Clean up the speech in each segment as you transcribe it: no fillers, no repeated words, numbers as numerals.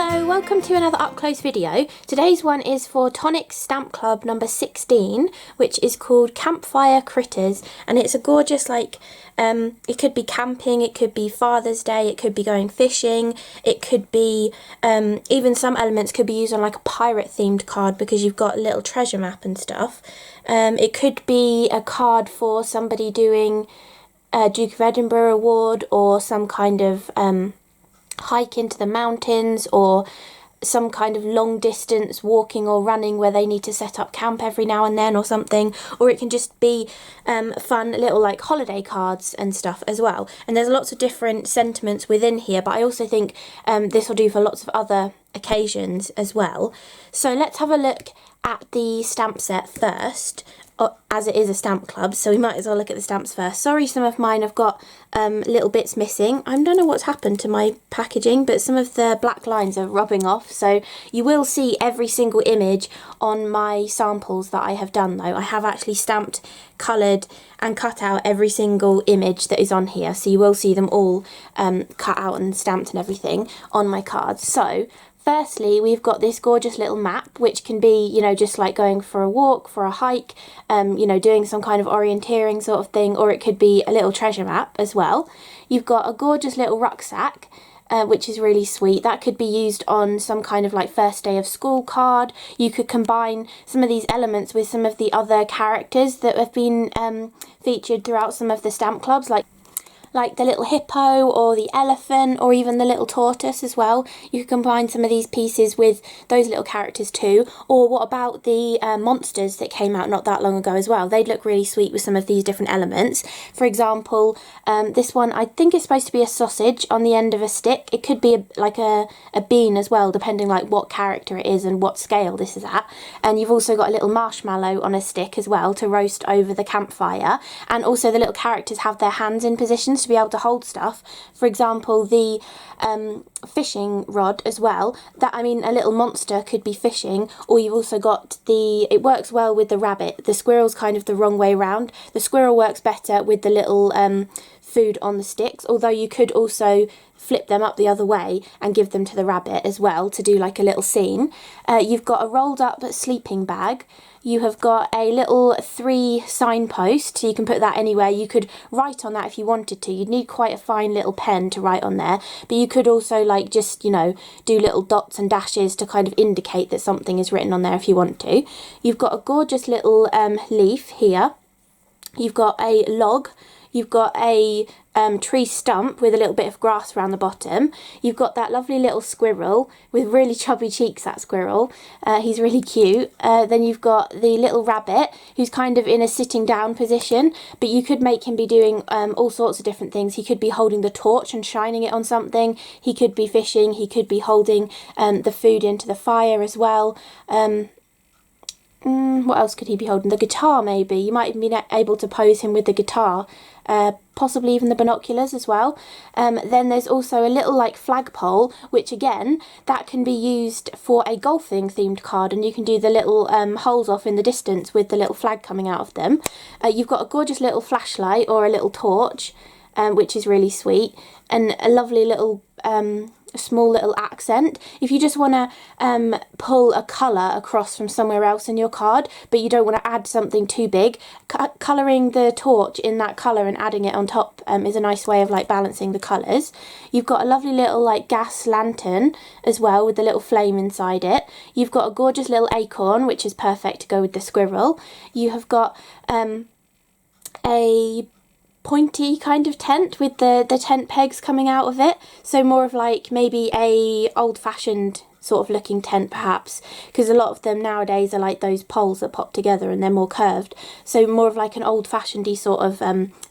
Hello, welcome to another up close video. Today's one is for Tonic Stamp Club number 16, which is called Campfire Critters, and it's a gorgeous, like, it could be camping, it could be Father's Day, it could be going fishing, it could be, even some elements could be used on like a pirate themed card because you've got a little treasure map and stuff. It could be a card for somebody doing a Duke of Edinburgh award, or some kind of hike into the mountains, or some kind of long distance walking or running where they need to set up camp every now and then or something. Or it can just be fun little like holiday cards and stuff as well. And there's lots of different sentiments within here, but I also think this will do for lots of other occasions as well. So let's have a look at the stamp set first, as it is a stamp club, so we might as well look at the stamps first. Sorry, some of mine have got little bits missing. I don't know what's happened to my packaging, but some of the black lines are rubbing off, so you will see every single image on my samples that I have done though. I have actually stamped, coloured and cut out every single image that is on here, so you will see them all cut out and stamped and everything on my cards. So firstly, we've got this gorgeous little map, which can be, you know, just like going for a walk, for a hike, you know, doing some kind of orienteering sort of thing, or it could be a little treasure map as well. You've got a gorgeous little rucksack, which is really sweet. That could be used on some kind of like first day of school card. You could combine some of these elements with some of the other characters that have been featured throughout some of the stamp clubs, like the little hippo or the elephant or even the little tortoise as well. You could combine some of these pieces with those little characters too. Or what about the monsters that came out not that long ago as well? They'd look really sweet with some of these different elements. For example, this one I think is supposed to be a sausage on the end of a stick. It could be like a bean as well, depending like what character it is and what scale this is at. And you've also got a little marshmallow on a stick as well to roast over the campfire. And also the little characters have their hands in positions to be able to hold stuff. For example, the fishing rod as well, that, I mean, a little monster could be fishing. Or you've also got it works well with the rabbit. The squirrel's kind of the wrong way round. The squirrel works better with the little food on the sticks, although you could also flip them up the other way and give them to the rabbit as well to do like a little scene. You've got a rolled up sleeping bag. You have got a little 3 signpost, so you can put that anywhere. You could write on that if you wanted to. You'd need quite a fine little pen to write on there, but you could also like just, you know, do little dots and dashes to kind of indicate that something is written on there if you want to. You've got a gorgeous little leaf here. You've got a log. You've got a tree stump with a little bit of grass around the bottom. You've got that lovely little squirrel with really chubby cheeks, that squirrel. He's really cute. Then you've got the little rabbit who's kind of in a sitting down position, but you could make him be doing all sorts of different things. He could be holding the torch and shining it on something. He could be fishing. He could be holding the food into the fire as well. What else could he be holding? The guitar, maybe. You might even be able to pose him with the guitar. Possibly even the binoculars as well. Then there's also a little like flagpole, which again, that can be used for a golfing themed card, and you can do the little holes off in the distance with the little flag coming out of them. You've got a gorgeous little flashlight or a little torch, which is really sweet, and a lovely little a small little accent. If you just want to pull a colour across from somewhere else in your card, but you don't want to add something too big, colouring the torch in that colour and adding it on top is a nice way of like balancing the colours. You've got a lovely little like gas lantern as well with the little flame inside it. You've got a gorgeous little acorn, which is perfect to go with the squirrel. You have got a pointy kind of tent with the tent pegs coming out of it, so more of like maybe a old-fashioned sort of looking tent perhaps, because a lot of them nowadays are like those poles that pop together and they're more curved, so more of like an old-fashionedy sort of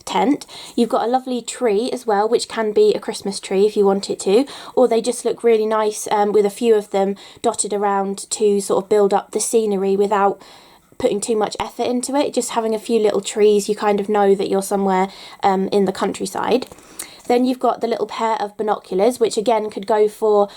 tent. You've got a lovely tree as well, which can be a Christmas tree if you want it to, or they just look really nice with a few of them dotted around to sort of build up the scenery without putting too much effort into it. Just having a few little trees, you kind of know that you're somewhere in the countryside. Then you've got the little pair of binoculars, which again could go for,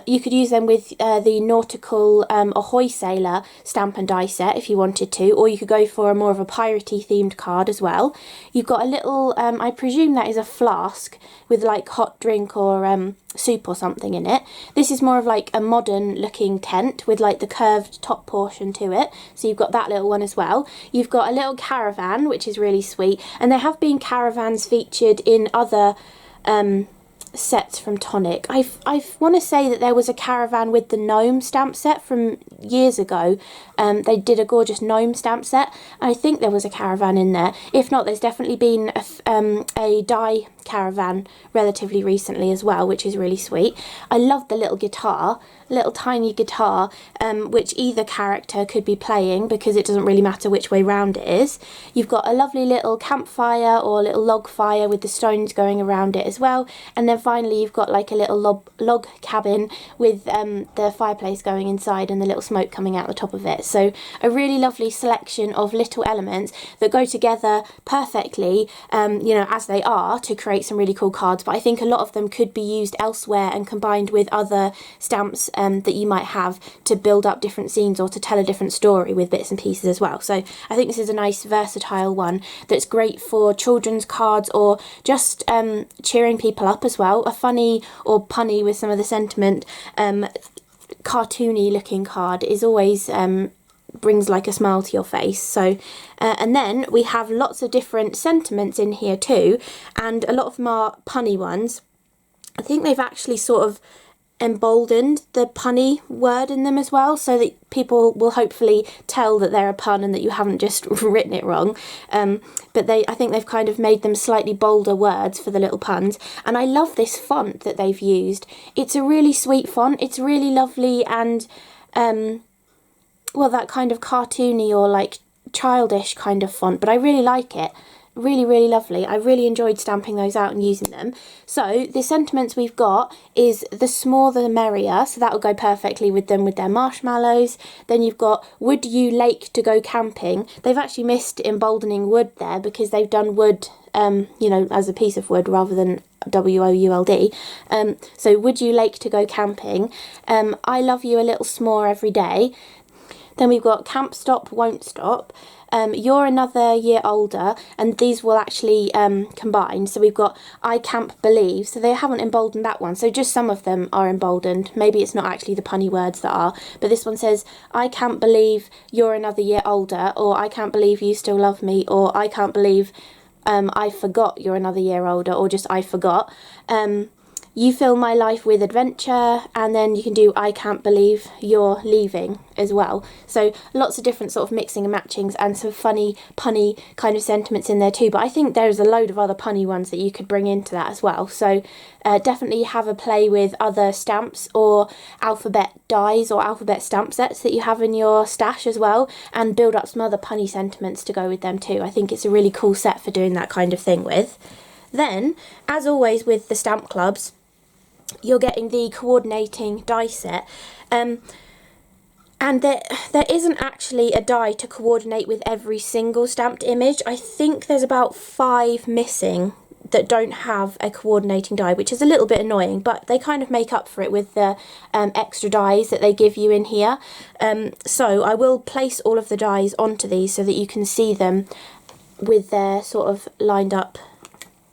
you could use them with the nautical ahoy sailor stamp and die set if you wanted to, or you could go for a more of a piratey themed card as well. You've got a little, I presume that is a flask with like hot drink or soup or something in it. This is more of like a modern looking tent with like the curved top portion to it. So you've got that little one as well. You've got a little caravan, which is really sweet. And there have been caravans featured in other sets from Tonic. I want to say that there was a caravan with the gnome stamp set from years ago. They did a gorgeous gnome stamp set. I think there was a caravan in there. If not, there's definitely been a die caravan relatively recently as well, which is really sweet. I love the little guitar, little tiny guitar, which either character could be playing because it doesn't really matter which way round it is. You've got a lovely little campfire or little log fire with the stones going around it as well. And then finally you've got like a little log cabin with the fireplace going inside and the little smoke coming out the top of it. So a really lovely selection of little elements that go together perfectly, you know, as they are, to create some really cool cards. But I think a lot of them could be used elsewhere and combined with other stamps that you might have to build up different scenes or to tell a different story with bits and pieces as well. So I think this is a nice versatile one that's great for children's cards or just cheering people up as well. A funny or punny with some of the sentiment, cartoony looking card is always brings like a smile to your face. So and then we have lots of different sentiments in here too, and a lot of them are punny ones. I think they've actually sort of emboldened the punny word in them as well, so that people will hopefully tell that they're a pun and that you haven't just written it wrong. But I think they've kind of made them slightly bolder words for the little puns. And I love this font that they've used. It's a really sweet font. It's really lovely and well, that kind of cartoony or like childish kind of font, but I really like it. Really, really lovely. I really enjoyed stamping those out and using them. So the sentiments we've got is the smaller the merrier, so that will go perfectly with them with their marshmallows. Then you've got would you like to go camping. They've actually missed emboldening wood there because they've done wood, you know, as a piece of wood rather than WOULD. So would you like to go camping? I love you a little s'more every day. Then we've got camp stop, won't stop. You're another year older, and these will actually combine. So we've got I can't believe, so they haven't emboldened that one, so just some of them are emboldened. Maybe it's not actually the punny words that are, but this one says I can't believe you're another year older, or I can't believe you still love me, or I can't believe I forgot you're another year older, or just I forgot. You fill my life with adventure, and then you can do I can't believe you're leaving as well. So lots of different sort of mixing and matchings and some funny, punny kind of sentiments in there too. But I think there's a load of other punny ones that you could bring into that as well. So definitely have a play with other stamps or alphabet dies or alphabet stamp sets that you have in your stash as well, and build up some other punny sentiments to go with them too. I think it's a really cool set for doing that kind of thing with. Then, as always with the stamp clubs, you're getting the coordinating die set, and there isn't actually a die to coordinate with every single stamped image. I think there's about 5 missing that don't have a coordinating die, which is a little bit annoying, but they kind of make up for it with the extra dies that they give you in here. So I will place all of the dies onto these so that you can see them with their sort of lined up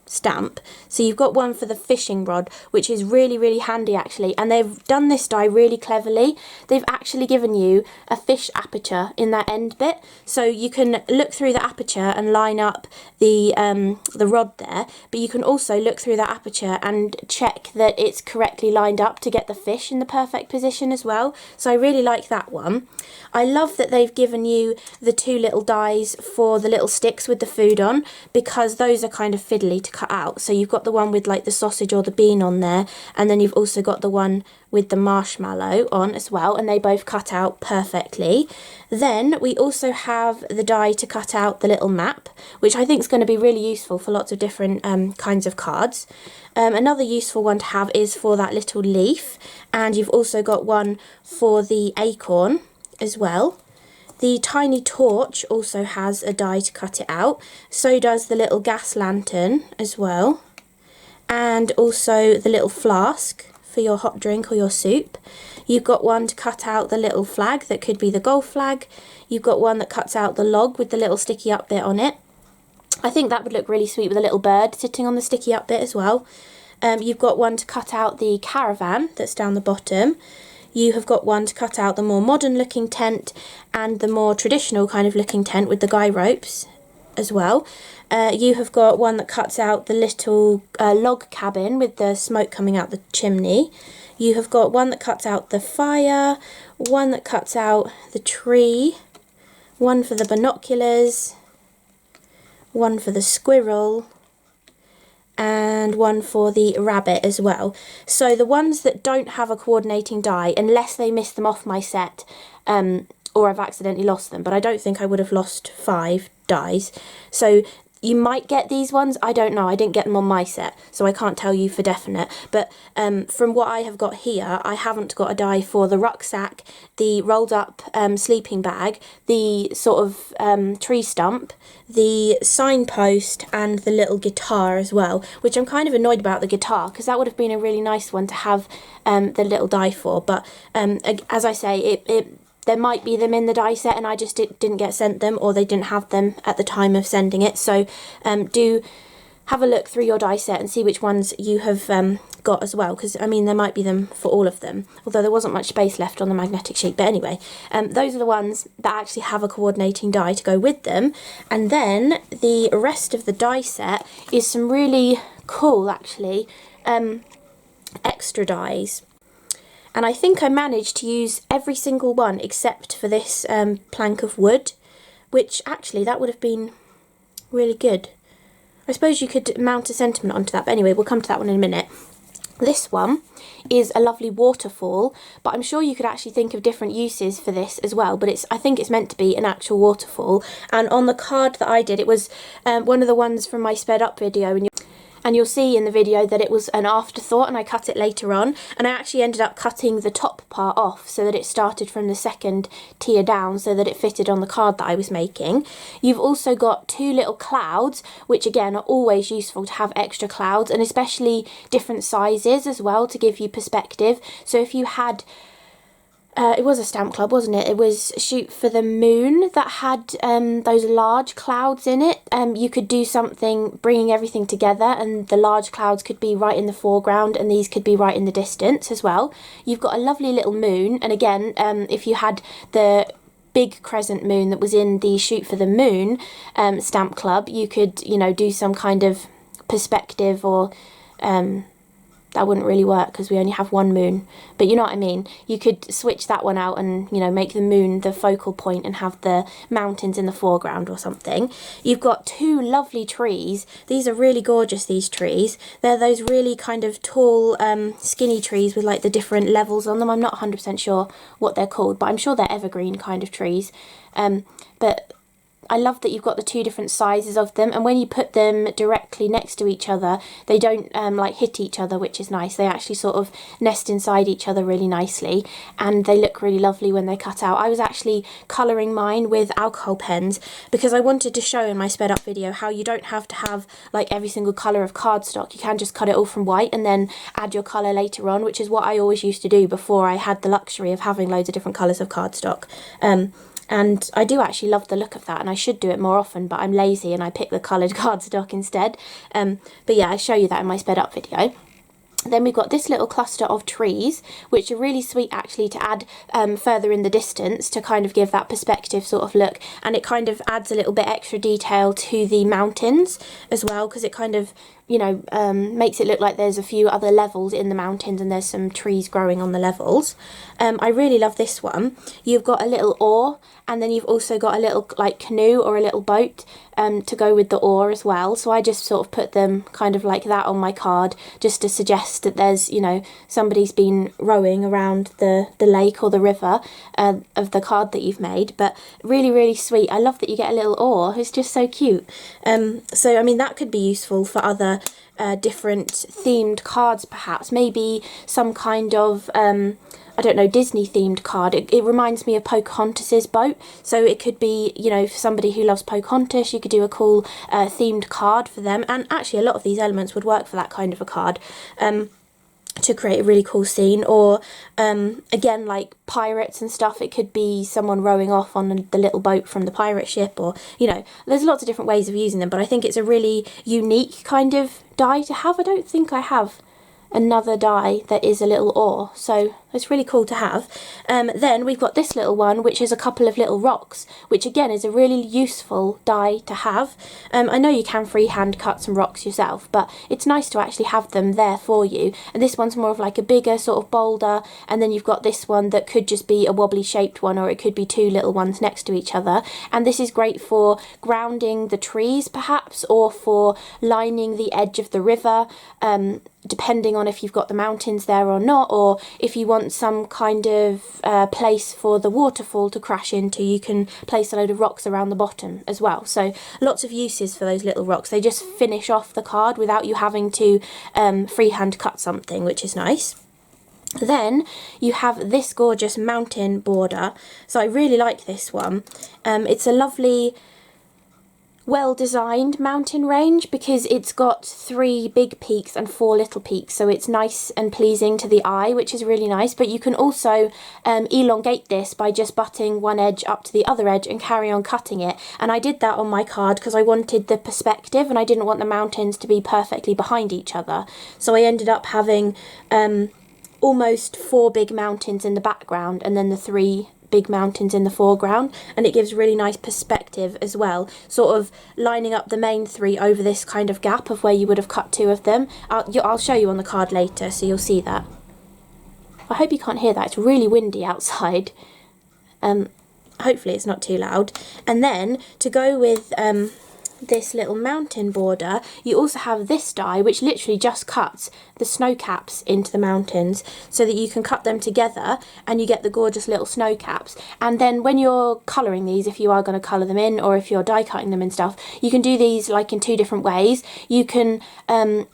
stamp. So you've got one for the fishing rod, which is really, really handy actually, and they've done this die really cleverly. They've actually given you a fish aperture in that end bit, so you can look through the aperture and line up the rod there, but you can also look through that aperture and check that it's correctly lined up to get the fish in the perfect position as well. So I really like that one. I love that they've given you the 2 little dies for the little sticks with the food on, because those are kind of fiddly to cut out. So you've got the one with like the sausage or the bean on there, and then you've also got the one with the marshmallow on as well, and they both cut out perfectly. Then we also have the die to cut out the little map, which I think is going to be really useful for lots of different kinds of cards. Another useful one to have is for that little leaf, and you've also got one for the acorn as well. The tiny torch also has a die to cut it out, so does the little gas lantern as well, and also the little flask for your hot drink or your soup. You've got one to cut out the little flag that could be the golf flag. You've got one that cuts out the log with the little sticky up bit on it. I think that would look really sweet with a little bird sitting on the sticky up bit as well. You've got one to cut out the caravan that's down the bottom. You have got one to cut out the more modern looking tent and the more traditional kind of looking tent with the guy ropes as well. You have got one that cuts out the little log cabin with the smoke coming out the chimney. You have got one that cuts out the fire, one that cuts out the tree, one for the binoculars, one for the squirrel, and one for the rabbit as well. So the ones that don't have a coordinating die, unless they miss them off my set, or I've accidentally lost them, but I don't think I would have lost 5 dies. So you might get these ones, I don't know, I didn't get them on my set, so I can't tell you for definite. But from what I have got here, I haven't got a die for the rucksack, the rolled up sleeping bag, the sort of tree stump, the signpost, and the little guitar as well, which I'm kind of annoyed about the guitar, because that would have been a really nice one to have the little die for. But as I say, there might be them in the die set and I just didn't get sent them, or they didn't have them at the time of sending it. So do have a look through your die set and see which ones you have got as well, because I mean there might be them for all of them, although there wasn't much space left on the magnetic sheet. But anyway, those are the ones that actually have a coordinating die to go with them. And then the rest of the die set is some really cool, actually, extra dies. And I think I managed to use every single one except for this plank of wood, which actually that would have been really good. I suppose you could mount a sentiment onto that, but anyway, we'll come to that one in a minute. This one is a lovely waterfall, but I'm sure you could actually think of different uses for this as well, but I think it's meant to be an actual waterfall. And on the card that I did, it was one of the ones from my sped up video, and you'll see in the video that it was an afterthought and I cut it later on, and I actually ended up cutting the top part off so that it started from the second tier down so that it fitted on the card that I was making. You've also got 2 little clouds, which again are always useful to have extra clouds, and especially different sizes as well to give you perspective. So if you had it was a stamp club, wasn't it? It was Shoot for the Moon that had those large clouds in it. You could do something bringing everything together, and the large clouds could be right in the foreground and these could be right in the distance as well. You've got a lovely little moon, and again, if you had the big crescent moon that was in the Shoot for the Moon stamp club, you could, you know, do some kind of perspective, or that wouldn't really work because we only have one moon, but you know what I mean. You could switch that one out and, you know, make the moon the focal point and have the mountains in the foreground or something. You've got 2 lovely trees. These are really gorgeous, these trees. They're those really kind of tall, skinny trees with like the different levels on them. I'm not 100% sure what they're called, but I'm sure they're evergreen kind of trees. But I love that you've got the 2 different sizes of them, and when you put them directly next to each other, they don't like hit each other, which is nice. They actually sort of nest inside each other really nicely, and they look really lovely when they're cut out. I was actually colouring mine with alcohol pens because I wanted to show in my sped up video how you don't have to have like every single colour of cardstock. You can just cut it all from white and then add your colour later on, which is what I always used to do before I had the luxury of having loads of different colours of cardstock. And I do actually love the look of that, and I should do it more often, but I'm lazy and I pick the coloured cardstock instead. But yeah, I show you that in my sped up video. Then we've got this little cluster of trees, which are really sweet actually to add further in the distance to kind of give that perspective sort of look, and it kind of adds a little bit extra detail to the mountains as well, because it kind of, you know, makes it look like there's a few other levels in the mountains and there's some trees growing on the levels. I really love this one. You've got a little oar, and then you've also got a little like canoe or a little boat to go with the oar as well. So I just sort of put them kind of like that on my card just to suggest that there's, you know, somebody's been rowing around the lake or the river of the card that you've made. But really, really sweet. I love that you get a little oar. It's just so cute. So I mean, that could be useful for other different themed cards, perhaps. Maybe some kind of I don't know, Disney themed card. It reminds me of Pocahontas's boat, so it could be, you know, for somebody who loves Pocahontas, you could do a cool themed card for them. And actually a lot of these elements would work for that kind of a card, to create a really cool scene. Or again, like pirates and stuff, it could be someone rowing off on the little boat from the pirate ship, or, you know, there's lots of different ways of using them, but I think it's a really unique kind of die to have. I don't think I have another die that is a little ore, so it's really cool to have. Then we've got this little one, which is a couple of little rocks, which again is a really useful die to have. I know you can freehand cut some rocks yourself, but it's nice to actually have them there for you. And this one's more of like a bigger sort of boulder, and then you've got this one that could just be a wobbly shaped one, or it could be two little ones next to each other. And this is great for grounding the trees perhaps, or for lining the edge of the river, depending on if you've got the mountains there or not, or if you want some kind of place for the waterfall to crash into, you can place a load of rocks around the bottom as well. So lots of uses for those little rocks. They just finish off the card without you having to freehand cut something, which is nice. Then you have this gorgeous mountain border. So I really like this one. It's a lovely, well-designed mountain range because it's got 3 big peaks and 4 little peaks, so it's nice and pleasing to the eye, which is really nice. But you can also elongate this by just butting one edge up to the other edge and carry on cutting it. And I did that on my card because I wanted the perspective and I didn't want the mountains to be perfectly behind each other. So I ended up having almost 4 big mountains in the background and then the 3 big mountains in the foreground, and it gives really nice perspective as well, sort of lining up the main 3 over this kind of gap of where you would have cut 2 of them. I'll show you on the card later, so you'll see that. I hope you can't hear that, it's really windy outside. Hopefully it's not too loud. And then to go with this little mountain border, you also have this die which literally just cuts the snow caps into the mountains, so that you can cut them together and you get the gorgeous little snow caps. And then when you're colouring these, if you are going to colour them in or if you're die cutting them and stuff, you can do these like in 2 different ways. You can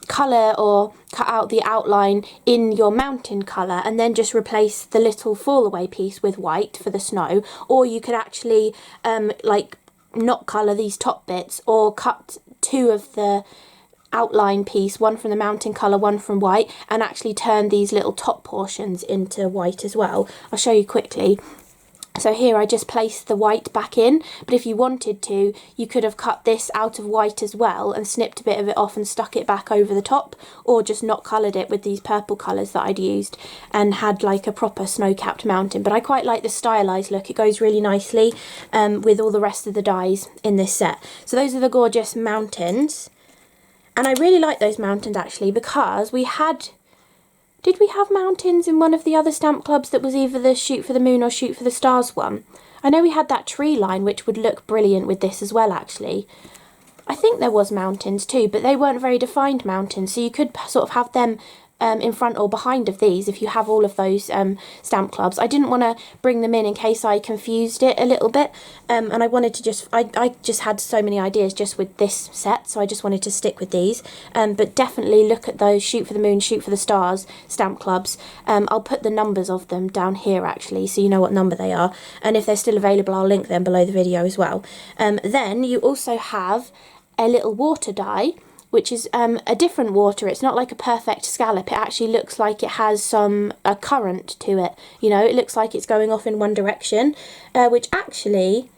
colour or cut out the outline in your mountain colour and then just replace the little fall away piece with white for the snow, or you could actually like not colour these top bits, or cut 2 of the outline piece, one from the mountain colour, one from white, and actually turn these little top portions into white as well. I'll show you quickly. So here I just placed the white back in, but if you wanted to, you could have cut this out of white as well and snipped a bit of it off and stuck it back over the top, or just not coloured it with these purple colours that I'd used and had like a proper snow-capped mountain. But I quite like the stylised look, it goes really nicely with all the rest of the dies in this set. So those are the gorgeous mountains, and I really like those mountains actually because we had... Did we have mountains in one of the other stamp clubs that was either the Shoot for the Moon or Shoot for the Stars one? I know we had that tree line which would look brilliant with this as well actually. I think there was mountains too, but they weren't very defined mountains, so you could sort of have them in front or behind of these if you have all of those stamp clubs. I didn't want to bring them in case I confused it a little bit, and I wanted to just, I just had so many ideas just with this set, so I just wanted to stick with these. But definitely look at those Shoot for the Moon, Shoot for the Stars stamp clubs. I'll put the numbers of them down here actually, so you know what number they are, and if they're still available I'll link them below the video as well. Then you also have a little water die, which is a different water. It's not like a perfect scallop. It actually looks like it has a current to it. You know, it looks like it's going off in one direction, which actually,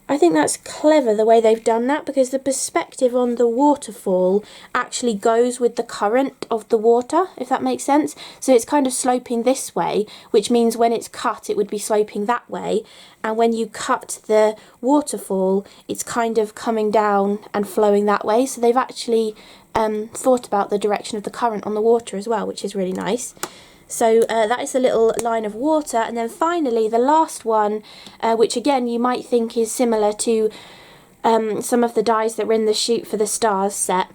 I think that's clever the way they've done that, because the perspective on the waterfall actually goes with the current of the water, if that makes sense. So it's kind of sloping this way, which means when it's cut it would be sloping that way, and when you cut the waterfall it's kind of coming down and flowing that way. So they've actually thought about the direction of the current on the water as well, which is really nice. So that is a little line of water. And then finally the last one, which again you might think is similar to some of the dies that were in the Shoot for the Stars set.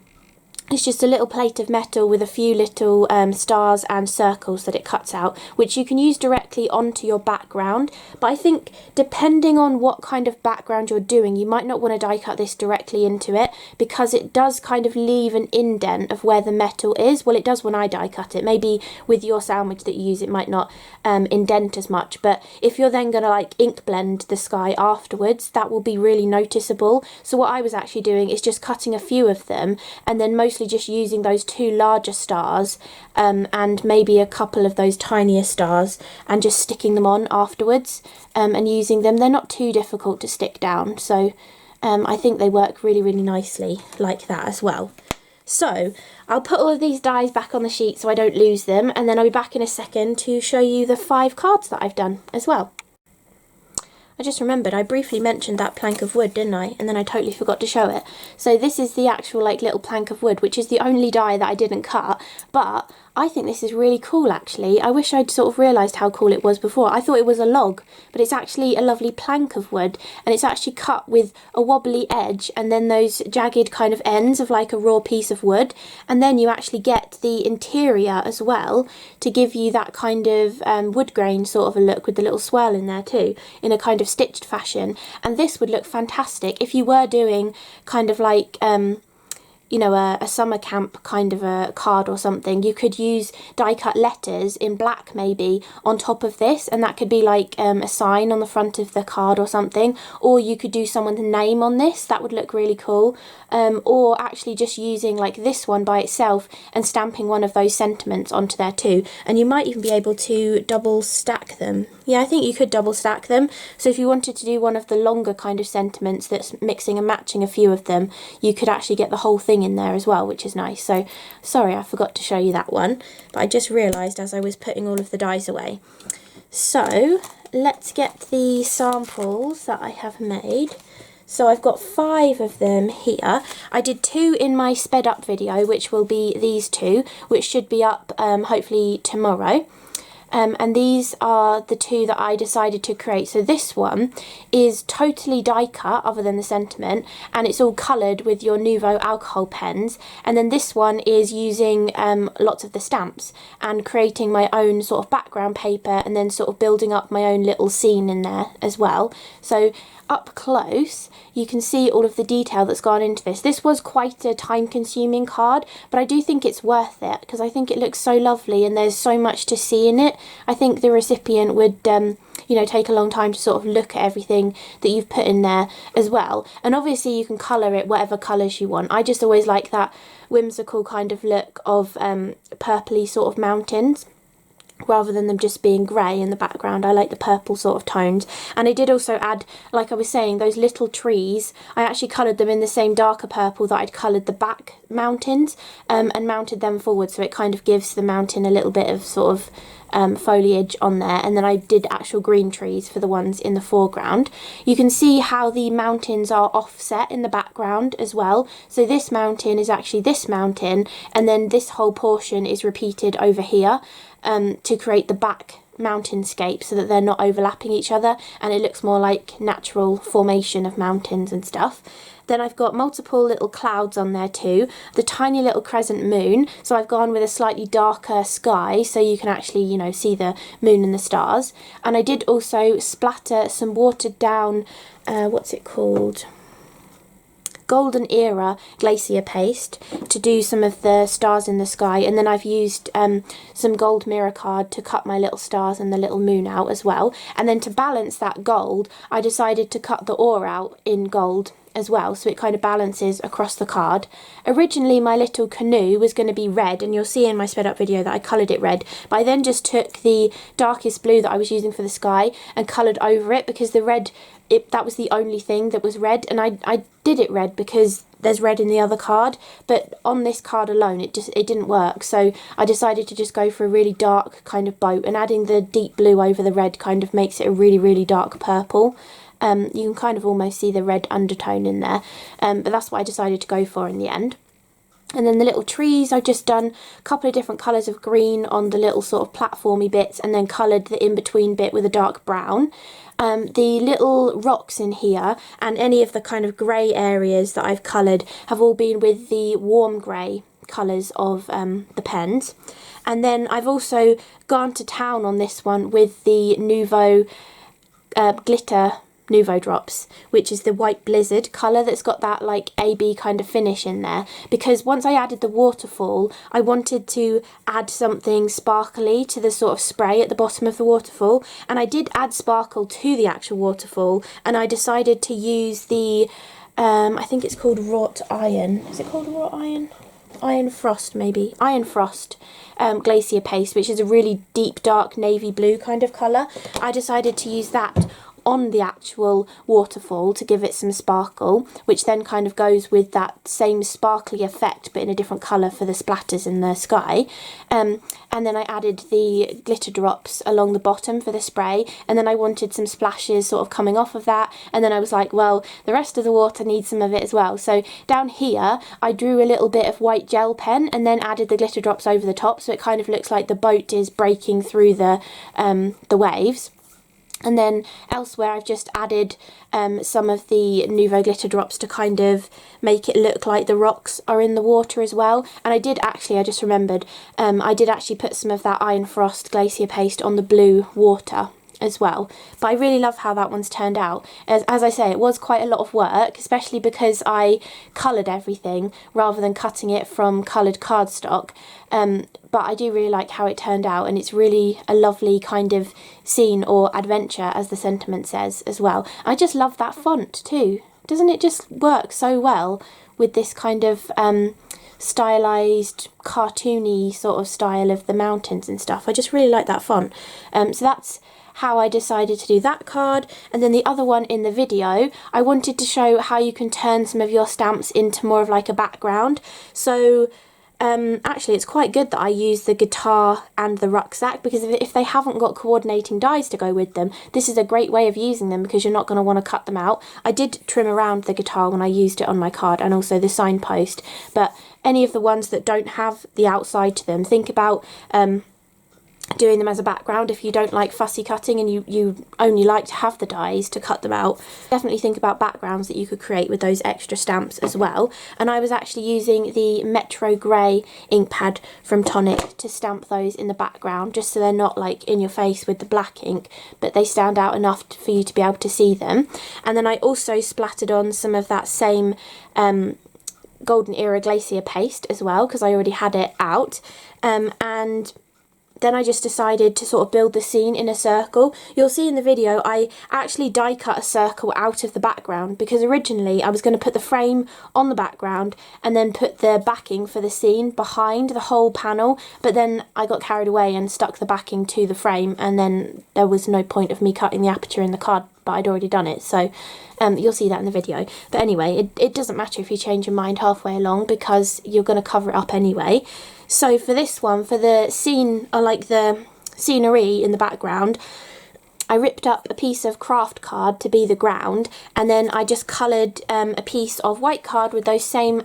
It's just a little plate of metal with a few little stars and circles that it cuts out, which you can use directly onto your background. But I think depending on what kind of background you're doing, you might not want to die cut this directly into it, because it does kind of leave an indent of where the metal is. Well, it does when I die cut it. Maybe with your sandwich that you use it might not indent as much, but if you're then going to like ink blend the sky afterwards, that will be really noticeable. So what I was actually doing is just cutting a few of them, and then mostly just using those 2 larger stars and maybe a couple of those tinier stars, and just sticking them on afterwards and using them. They're not too difficult to stick down, so I think they work really, really nicely like that as well. So I'll put all of these dies back on the sheet so I don't lose them, and then I'll be back in a second to show you the 5 cards that I've done as well. I just remembered I briefly mentioned that plank of wood, didn't I? And then I totally forgot to show it. So this is the actual like little plank of wood, which is the only die that I didn't cut, but I think this is really cool actually. I wish I'd sort of realised how cool it was before. I thought it was a log, but it's actually a lovely plank of wood, and it's actually cut with a wobbly edge and then those jagged kind of ends of like a raw piece of wood, and then you actually get the interior as well to give you that kind of wood grain sort of a look with the little swirl in there too, in a kind of stitched fashion. And this would look fantastic if you were doing kind of like you know, a summer camp kind of a card or something. You could use die cut letters in black maybe on top of this, and that could be like a sign on the front of the card or something, or you could do someone's name on this. That would look really cool. Or actually just using like this one by itself and stamping one of those sentiments onto there too, and you might even be able to double stack them. Yeah, I think you could double stack them. So if you wanted to do one of the longer kind of sentiments that's mixing and matching a few of them, you could actually get the whole thing in there as well, which is nice. So sorry I forgot to show you that one, but I just realised as I was putting all of the dies away. So let's get the samples that I have made. So I've got 5 of them here. I did 2 in my sped up video, which will be these 2, which should be up hopefully tomorrow. And these are the 2 that I decided to create. So this one is totally die cut other than the sentiment, and it's all coloured with your Nuvo alcohol pens. And then this one is using lots of the stamps and creating my own sort of background paper, and then sort of building up my own little scene in there as well. So up close you can see all of the detail that's gone into this. This was quite a time consuming card, but I do think it's worth it because I think it looks so lovely and there's so much to see in it. I think the recipient would you know, take a long time to sort of look at everything that you've put in there as well. And obviously you can colour it whatever colours you want. I just always like that whimsical kind of look of purpley sort of mountains, rather than them just being grey in the background. I like the purple sort of tones. And I did also add, like I was saying, those little trees. I actually coloured them in the same darker purple that I'd coloured the back mountains, and mounted them forward, so it kind of gives the mountain a little bit of sort of foliage on there. And then I did actual green trees for the ones in the foreground. You can see how the mountains are offset in the background as well. So this mountain is actually this mountain, and then this whole portion is repeated over here to create the back mountainscape so that they're not overlapping each other, and it looks more like natural formation of mountains and stuff. Then I've got multiple little clouds on there too, the tiny little crescent moon, so I've gone with a slightly darker sky so you can actually, you know, see the moon and the stars. And I did also splatter some watered down, what's it called? Golden Era Glacier paste to do some of the stars in the sky, and then I've used some gold mirror card to cut my little stars and the little moon out as well. And then to balance that gold, I decided to cut the oar out in gold as well, so it kind of balances across the card. Originally my little canoe was going to be red, and you'll see in my sped up video that I coloured it red, but I then just took the darkest blue that I was using for the sky and coloured over it, because the red, that was the only thing that was red, and I did it red because there's red in the other card, but on this card alone it didn't work. So I decided to just go for a really dark kind of boat, and adding the deep blue over the red kind of makes it a really, really dark purple. You can kind of almost see the red undertone in there, but that's what I decided to go for in the end. And then the little trees, I've just done a couple of different colours of green on the little sort of platformy bits, and then coloured the in-between bit with a dark brown. The little rocks in here and any of the kind of grey areas that I've coloured have all been with the warm grey colours of the pens. And then I've also gone to town on this one with the Nuvo glitter Nuvo drops, which is the white blizzard colour that's got that like AB kind of finish in there, because once I added the waterfall I wanted to add something sparkly to the sort of spray at the bottom of the waterfall, and I did add sparkle to the actual waterfall, and I decided to use the I think it's called wrought iron. Is it called wrought iron? Iron Frost, maybe. Iron Frost Glacier paste, which is a really deep dark navy blue kind of colour. I decided to use that on the actual waterfall to give it some sparkle, which then kind of goes with that same sparkly effect but in a different colour for the splatters in the sky. And then I added the glitter drops along the bottom for the spray, and then I wanted some splashes sort of coming off of that, and then I was like, well, the rest of the water needs some of it as well. So down here I drew a little bit of white gel pen and then added the glitter drops over the top, so it kind of looks like the boat is breaking through the waves. And then elsewhere I've just added some of the Nuvo glitter drops to kind of make it look like the rocks are in the water as well. And I just remembered, I did actually put some of that Iron Frost Glacier paste on the blue water as well. But I really love how that one's turned out. As I say, it was quite a lot of work, especially because I coloured everything rather than cutting it from coloured cardstock. But I do really like how it turned out, and it's really a lovely kind of scene or adventure, as the sentiment says as well. I just love that font too. Doesn't it just work so well with this kind of stylized, cartoony sort of style of the mountains and stuff? I just really like that font. So that's how I decided to do that card. And then the other one in the video, I wanted to show how you can turn some of your stamps into more of like a background. So actually it's quite good that I use the guitar and the rucksack, because if they haven't got coordinating dies to go with them, this is a great way of using them, because you're not going to want to cut them out. I did trim around the guitar when I used it on my card, and also the signpost, but any of the ones that don't have the outside to them, think about doing them as a background. If you don't like fussy cutting and you only like to have the dies to cut them out, definitely think about backgrounds that you could create with those extra stamps as well. And I was actually using the Metro Grey ink pad from Tonic to stamp those in the background, just so they're not like in your face with the black ink, but they stand out enough for you to be able to see them. And then I also splattered on some of that same Golden Era Glacier paste as well, because I already had it out. And then I just decided to sort of build the scene in a circle. You'll see in the video I actually die cut a circle out of the background, because originally I was going to put the frame on the background and then put the backing for the scene behind the whole panel, but then I got carried away and stuck the backing to the frame, and then there was no point of me cutting the aperture in the card, but I'd already done it. So you'll see that in the video. But anyway, it doesn't matter if you change your mind halfway along, because you're going to cover it up anyway. So for this one, for the scene, or like the scenery in the background, I ripped up a piece of craft card to be the ground, and then I just coloured a piece of white card with those same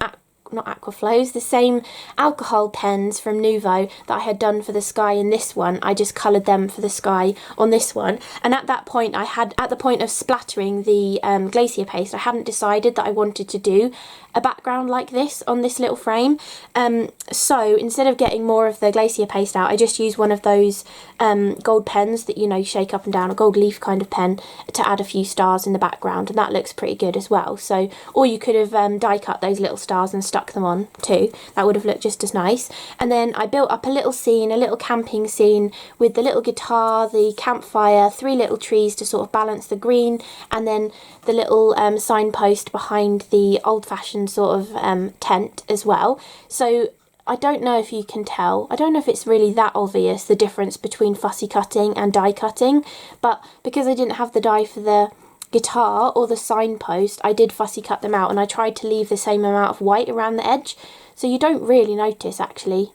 not Aquaflows, the same alcohol pens from Nuvo that I had done for the sky in this one. I just coloured them for the sky on this one. And at that point, at the point of splattering the Glacier paste, I hadn't decided that I wanted to do a background like this on this little frame. So instead of getting more of the Glacier paste out, I just used one of those gold pens that, you know, shake up and down, a gold leaf kind of pen, to add a few stars in the background, and that looks pretty good as well. So, or you could have die cut those little stars and stuck them on too. That would have looked just as nice. And then I built up a little scene, a little camping scene with the little guitar, the campfire, 3 little trees to sort of balance the green, and then the little signpost behind the old-fashioned sort of tent as well. So I don't know if you can tell, I don't know if it's really that obvious, the difference between fussy cutting and die cutting, but because I didn't have the die for the guitar or the signpost, I did fussy cut them out, and I tried to leave the same amount of white around the edge, so you don't really notice actually.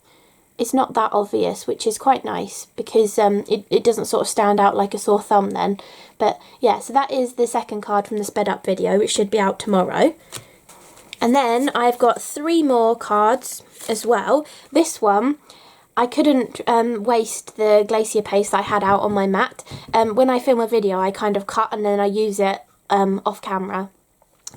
It's not that obvious, which is quite nice, because it doesn't sort of stand out like a sore thumb then. But yeah, so that is the second card from the sped up video, which should be out tomorrow. And then I've got 3 more cards as well. This one, I couldn't waste the Glacier paste that I had out on my mat. When I film a video, I kind of cut and then I use it off camera.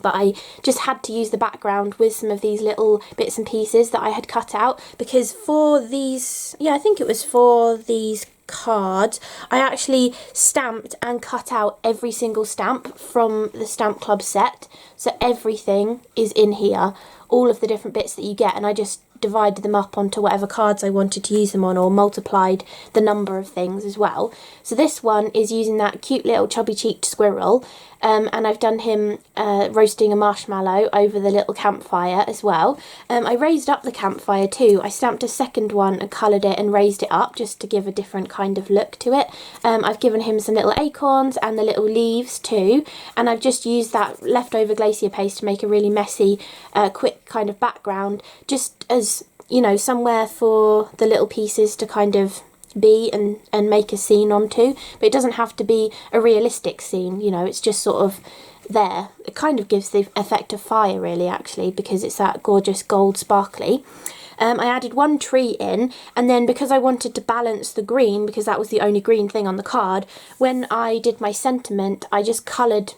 But I just had to use the background with some of these little bits and pieces that I had cut out, because for these, yeah, I think it was for these cards, I actually stamped and cut out every single stamp from the Stamp Club set. So everything is in here, all of the different bits that you get, and I just divided them up onto whatever cards I wanted to use them on, or multiplied the number of things as well. So this one is using that cute little chubby cheeked squirrel, and I've done him roasting a marshmallow over the little campfire as well. I raised up the campfire too. I stamped a second one and coloured it and raised it up just to give a different kind of look to it. I've given him some little acorns and the little leaves too, and I've just used that leftover Glacier paste to make a really messy, quick kind of background, just as, you know, somewhere for the little pieces to kind of be and make a scene onto. But it doesn't have to be a realistic scene, you know, it's just sort of there. It kind of gives the effect of fire really, actually, because it's that gorgeous gold sparkly. I added one tree in, and then because I wanted to balance the green, because that was the only green thing on the card, when I did my sentiment, I just coloured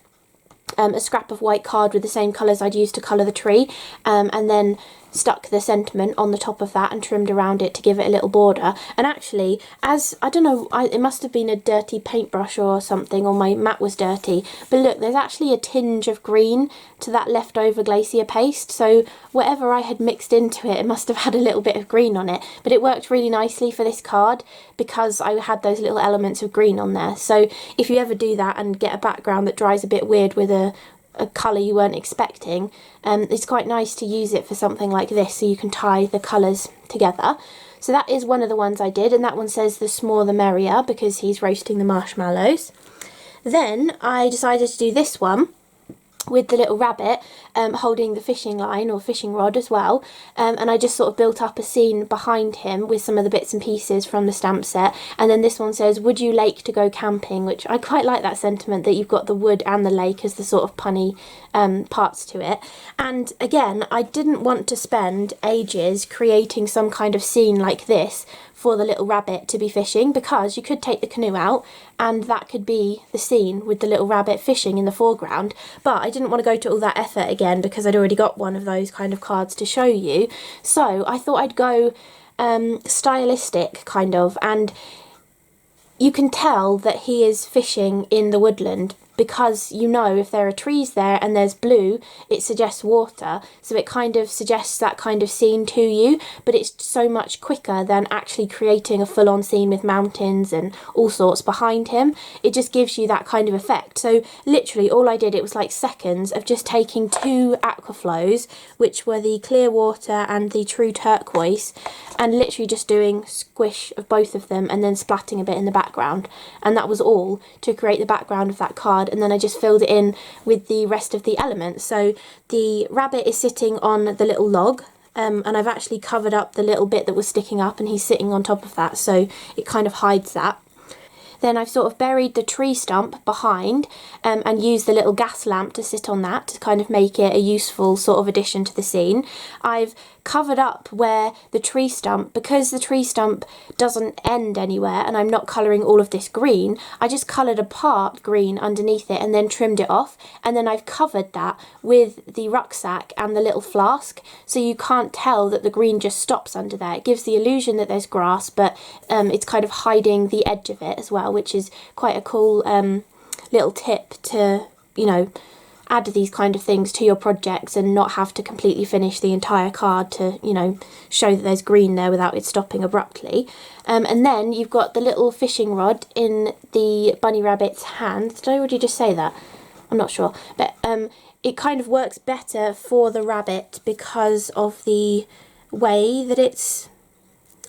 a scrap of white card with the same colours I'd used to colour the tree, and then stuck the sentiment on the top of that and trimmed around it to give it a little border. And actually, as I don't know, it must have been a dirty paintbrush or something, or my mat was dirty, but look, there's actually a tinge of green to that leftover Glacier paste, so whatever I had mixed into it, it must have had a little bit of green on it. But it worked really nicely for this card because I had those little elements of green on there. So if you ever do that and get a background that dries a bit weird with a colour you weren't expecting, it's quite nice to use it for something like this, so you can tie the colours together. So that is one of the ones I did, and that one says the s'more the merrier because he's roasting the marshmallows. Then I decided to do this one with the little rabbit holding the fishing line or fishing rod as well, and I just sort of built up a scene behind him with some of the bits and pieces from the stamp set. And then this one says, would you like to go camping, which I quite like that sentiment, that you've got the wood and the lake as the sort of punny parts to it. And again, I didn't want to spend ages creating some kind of scene like this for the little rabbit to be fishing, because you could take the canoe out and that could be the scene with the little rabbit fishing in the foreground. But I didn't want to go to all that effort again because I'd already got one of those kind of cards to show you. So I thought I'd go stylistic kind of, and you can tell that he is fishing in the woodland because, you know, if there are trees there and there's blue, it suggests water, so it kind of suggests that kind of scene to you, but it's so much quicker than actually creating a full-on scene with mountains and all sorts behind him. It just gives you that kind of effect. So literally all I did, it was like seconds of just taking two aquaflows, which were the clear water and the true turquoise, and literally just doing squish of both of them and then splatting a bit in the background, and that was all to create the background of that card. And then I just filled it in with the rest of the elements. So the rabbit is sitting on the little log, and I've actually covered up the little bit that was sticking up, and he's sitting on top of that, so it kind of hides that. Then I've sort of buried the tree stump behind, and used the little gas lamp to sit on that to kind of make it a useful sort of addition to the scene. I've covered up where the tree stump, because the tree stump doesn't end anywhere and I'm not colouring all of this green, I just coloured a part green underneath it and then trimmed it off, and then I've covered that with the rucksack and the little flask, so you can't tell that the green just stops under there. It gives the illusion that there's grass, but it's kind of hiding the edge of it as well, which is quite a cool little tip to, you know, add these kind of things to your projects and not have to completely finish the entire card to, you know, show that there's green there without it stopping abruptly. And then you've got the little fishing rod in the bunny rabbit's hand. Did I already just say that? I'm not sure. But it kind of works better for the rabbit because of the way that it's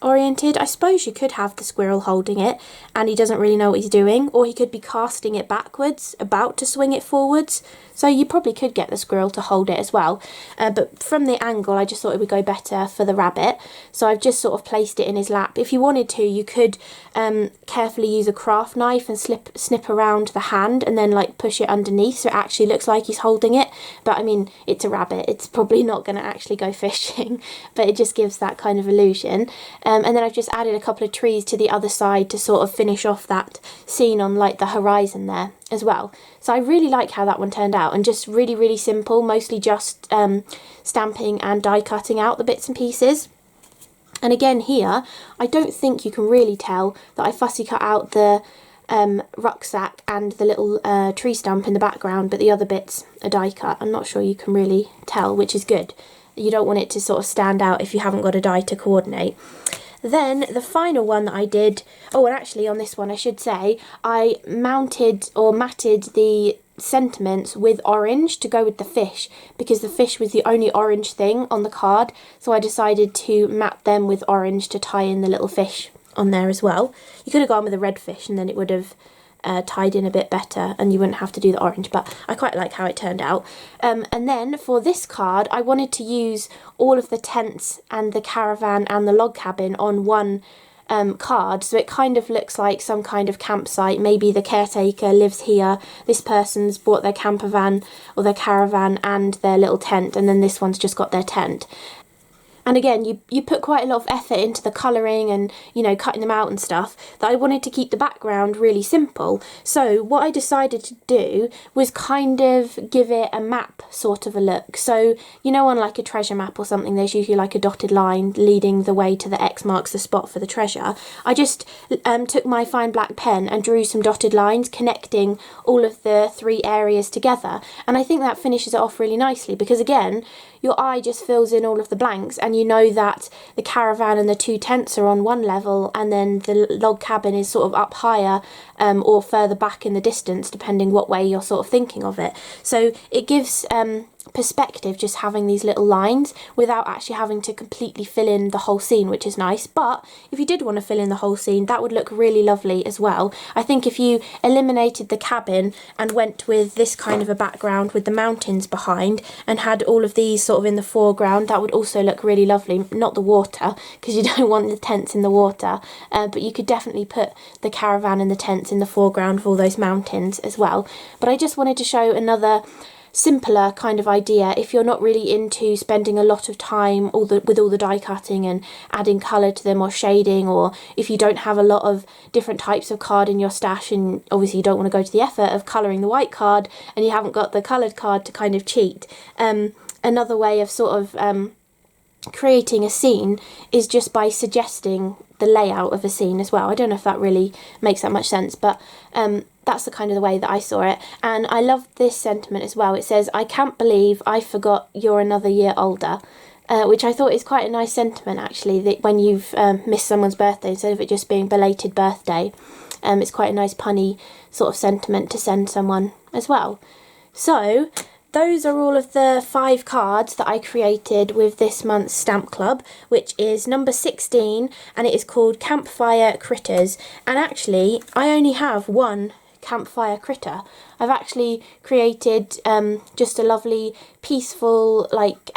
oriented. I suppose you could have the squirrel holding it and he doesn't really know what he's doing, or he could be casting it backwards, about to swing it forwards. So you probably could get the squirrel to hold it as well. But from the angle, I just thought it would go better for the rabbit. So I've just sort of placed it in his lap. If you wanted to, you could carefully use a craft knife and snip around the hand and then like push it underneath so it actually looks like he's holding it. But I mean, it's a rabbit. It's probably not going to actually go fishing, but it just gives that kind of illusion. And then I've just added a couple of trees to the other side to sort of finish off that scene on like the horizon there as well. So I really like how that one turned out, and just really, really simple, mostly just stamping and die cutting out the bits and pieces. And again here, I don't think you can really tell that I fussy cut out the rucksack and the little tree stump in the background, but the other bits are die cut. I'm not sure you can really tell, which is good. You don't want it to sort of stand out if you haven't got a die to coordinate. Then the final one that I did, oh, and actually on this one I should say, I mounted or matted the sentiments with orange to go with the fish, because the fish was the only orange thing on the card, so I decided to map them with orange to tie in the little fish on there as well. You could have gone with a red fish and then it would have tied in a bit better and you wouldn't have to do the orange, but I quite like how it turned out. And then for this card I wanted to use all of the tents and the caravan and the log cabin on one card, so it kind of looks like some kind of campsite. Maybe the caretaker lives here, this person's bought their camper van or their caravan and their little tent, and then this one's just got their tent. And again, you put quite a lot of effort into the colouring and, you know, cutting them out and stuff, that I wanted to keep the background really simple. So what I decided to do was kind of give it a map sort of a look. So, you know, on like a treasure map or something, there's usually like a dotted line leading the way to the X marks the spot for the treasure. I just took my fine black pen and drew some dotted lines connecting all of the 3 areas together. And I think that finishes it off really nicely, because again, your eye just fills in all of the blanks, and you know that the caravan and the 2 tents are on one level and then the log cabin is sort of up higher or further back in the distance, depending what way you're sort of thinking of it. So it gives perspective just having these little lines without actually having to completely fill in the whole scene, which is nice. But if you did want to fill in the whole scene, that would look really lovely as well. I think if you eliminated the cabin and went with this kind of a background with the mountains behind and had all of these sort of in the foreground, that would also look really lovely. Not the water, because you don't want the tents in the water, but you could definitely put the caravan and the tents in the foreground of all those mountains as well. But I just wanted to show another simpler kind of idea if you're not really into spending a lot of time with all the die cutting and adding colour to them or shading, or if you don't have a lot of different types of card in your stash and obviously you don't want to go to the effort of colouring the white card and you haven't got the coloured card to kind of cheat. Another way of sort of creating a scene is just by suggesting the layout of a scene as well. I don't know if that really makes that much sense, but that's the kind of the way that I saw it. And I love this sentiment as well. It says, "I can't believe I forgot you're another year older," which I thought is quite a nice sentiment actually, that when you've missed someone's birthday, instead of it just being belated birthday, it's quite a nice punny sort of sentiment to send someone as well. So those are all of the 5 cards that I created with this month's Stamp Club, which is number 16, and it is called Campfire Critters. And actually, I only have one campfire critter. I've actually created just a lovely, peaceful, like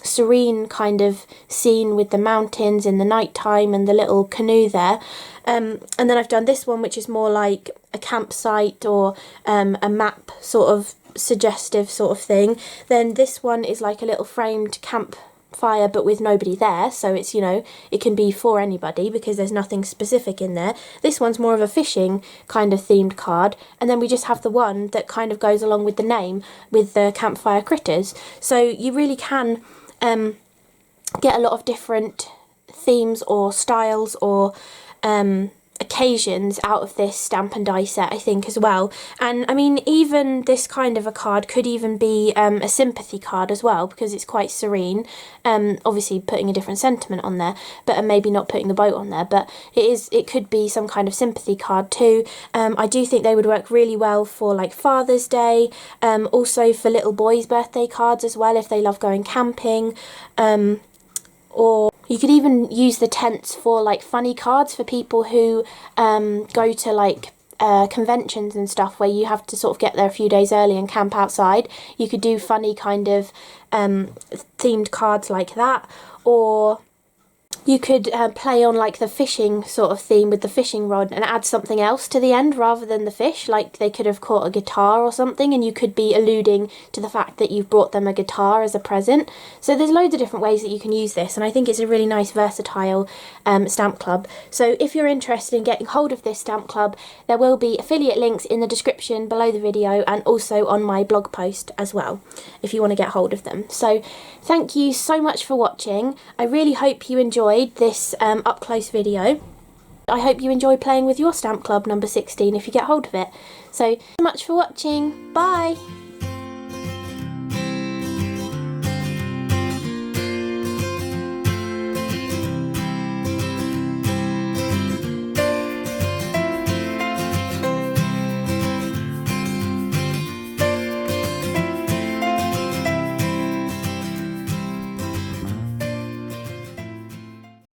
serene kind of scene with the mountains in the night time and the little canoe there. And then I've done this one, which is more like a campsite or a map sort of suggestive sort of thing. Then this one is like a little framed campfire but with nobody there, so it's, you know, it can be for anybody because there's nothing specific in there. This one's more of a fishing kind of themed card, and then we just have the one that kind of goes along with the name with the Campfire Critters. So you really can get a lot of different themes or styles or occasions out of this stamp and die set, I think, as well. And I mean, even this kind of a card could even be a sympathy card as well, because it's quite serene, obviously putting a different sentiment on there, but maybe not putting the boat on there, but it could be some kind of sympathy card too. I do think they would work really well for like Father's Day, also for little boys' birthday cards as well if they love going camping, or you could even use the tents for like funny cards for people who go to like conventions and stuff where you have to sort of get there a few days early and camp outside. You could do funny kind of themed cards like that, or you could play on like the fishing sort of theme with the fishing rod and add something else to the end rather than the fish. Like they could have caught a guitar or something, and you could be alluding to the fact that you've brought them a guitar as a present. So there's loads of different ways that you can use this, and I think it's a really nice versatile stamp club. So if you're interested in getting hold of this stamp club, there will be affiliate links in the description below the video and also on my blog post as well if you want to get hold of them. So thank you so much for watching. I really hope you enjoyed this up close video. I hope you enjoy playing with your stamp club number 16 if you get hold of it. So much for watching. Bye.